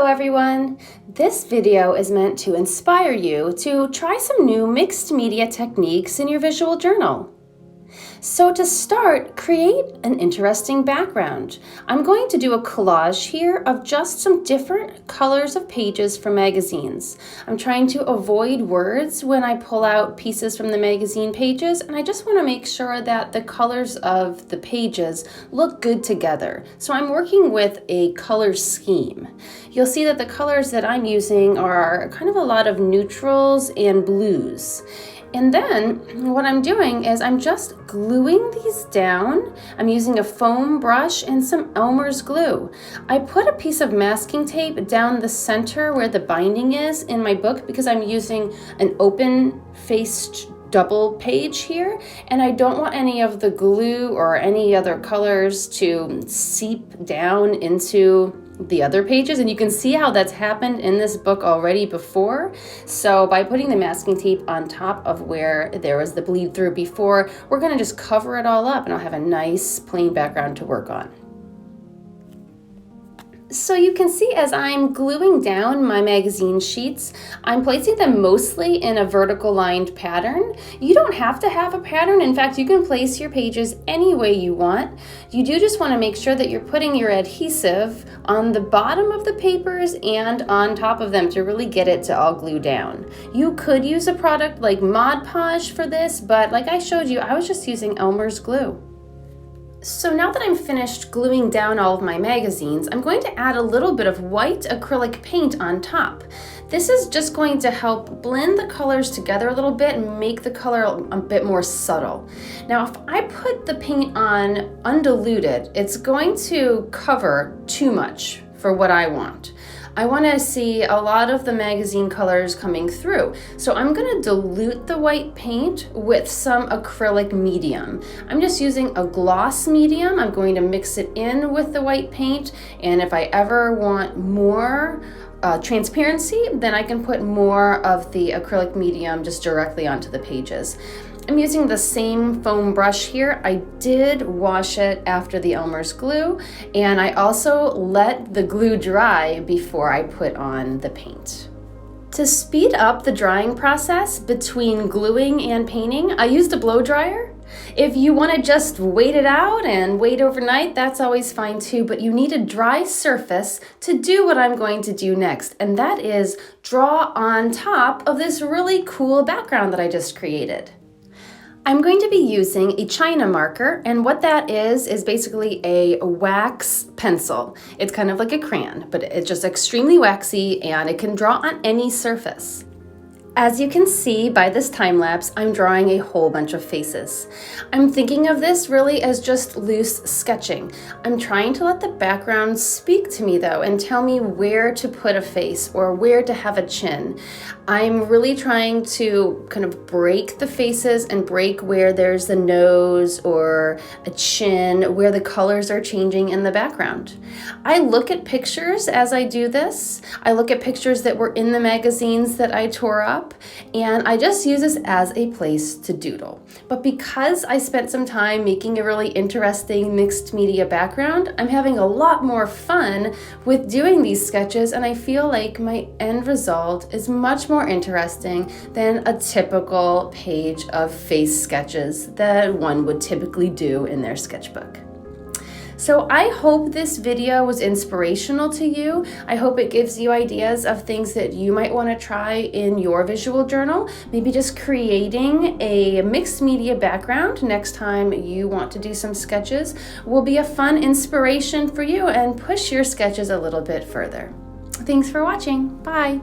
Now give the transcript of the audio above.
Hello everyone! This video is meant to inspire you to try some new mixed media techniques in your visual journal. So to start, create an interesting background. I'm going to do a collage here of just some different colors of pages from magazines. I'm trying to avoid words when I pull out pieces from the magazine pages, and I just want to make sure that the colors of the pages look good together. So I'm working with a color scheme. You'll see that the colors that I'm using are kind of a lot of neutrals and blues. And then what I'm doing is I'm just gluing these down. I'm using a foam brush and some Elmer's glue. I put a piece of masking tape down the center where the binding is in my book because I'm using an open-faced double page here, and I don't want any of the glue or any other colors to seep down into the other pages, and you can see how that's happened in this book already before. So by putting the masking tape on top of where there was the bleed through before, we're going to just cover it all up and I'll have a nice plain background to work on. So you can see as I'm gluing down my magazine sheets, I'm placing them mostly in a vertical lined pattern. You don't have to have a pattern. In fact, you can place your pages any way you want. You do just want to make sure that you're putting your adhesive on the bottom of the papers and on top of them to really get it to all glue down. You could use a product like Mod Podge for this, but like I showed you, I was just using Elmer's glue. So now that I'm finished gluing down all of my magazines, I'm going to add a little bit of white acrylic paint on top. This is just going to help blend the colors together a little bit and make the color a bit more subtle. Now, if I put the paint on undiluted, it's going to cover too much for what I want. I want to see a lot of the magazine colors coming through. So I'm going to dilute the white paint with some acrylic medium. I'm just using a gloss medium. I'm going to mix it in with the white paint, and if I ever want more transparency, then I can put more of the acrylic medium just directly onto the pages. I'm using the same foam brush here. I did wash it after the Elmer's glue, and I also let the glue dry before I put on the paint. To speed up the drying process between gluing and painting, I used a blow dryer. If you want to just wait it out and wait overnight, that's always fine too, but you need a dry surface to do what I'm going to do next, and that is draw on top of this really cool background that I just created. I'm going to be using a China marker, and what that is basically a wax pencil. It's kind of like a crayon, but it's just extremely waxy and it can draw on any surface. As you can see by this time lapse, I'm drawing a whole bunch of faces. I'm thinking of this really as just loose sketching. I'm trying to let the background speak to me though and tell me where to put a face or where to have a chin. I'm really trying to kind of break the faces and break where there's the nose or a chin, where the colors are changing in the background. I look at pictures as I do this. I look at pictures that were in the magazines that I tore up, and I just use this as a place to doodle. But because I spent some time making a really interesting mixed media background, I'm having a lot more fun with doing these sketches, and I feel like my end result is much more interesting than a typical page of face sketches that one would typically do in their sketchbook. So I hope this video was inspirational to you. I hope it gives you ideas of things that you might want to try in your visual journal. Maybe just creating a mixed media background next time you want to do some sketches will be a fun inspiration for you and push your sketches a little bit further. Thanks for watching. Bye.